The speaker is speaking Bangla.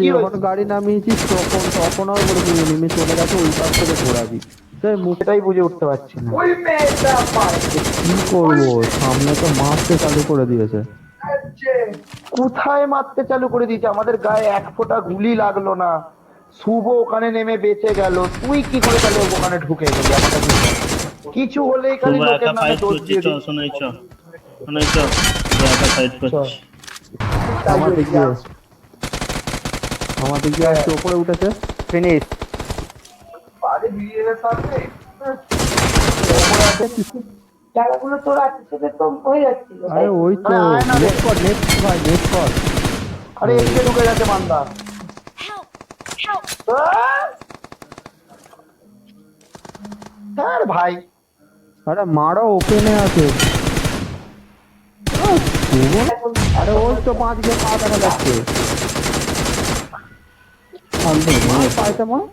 কি যখন হয়েছে? গাড়ি নামিয়েছিস তখন আর বলে তুমি নেমে চলে গেছে ওই পাশ থেকে ঘোরাবি। তাই মুখ সেটাই বুঝে উঠতে পারছি না। ওই মেয়েটা পারছে। কি করবো, সামনে তো মারতে চালু করে দিয়েছে। কোথায় মারতে চালু করে দিয়েছে? আমাদের গায়ে এক ফোঁটা গুলি লাগলো না, শুভ ওখানে নেমে বেঁচে গেল, তুই কি করে তাহলে ওখানে ঢুকে গেলি আমাকে তুই বল। কিছু হলেই খালি শুভ লোকের একা নামে ফাইট দোষ করছি, দিয়ে চ দিস। শোনাই চ, শোনাই চ, শুভ একা ফাইট চল। করছি। আমাদের গিয়ে আমাদের গিয়ে আসছে ওপরে উঠেছে। ফিনিশ। জায়গাগুলো তোর আছে সেটা তো হয়ে যাচ্ছিল তাই আরে তো? ওই তো আরে আয় না রে। নেট কর, নেট ভাই নেট কর। আরে এদিকে ঢুকে গেছে মান্দা। হ্যাঁ ভাই। আরে মারো, ওপেনে আছে। আহ, শুভ। এখন আরে ওই তো 5 গিয়ে পা দেখা যাচ্ছে। মার পাইতে মার।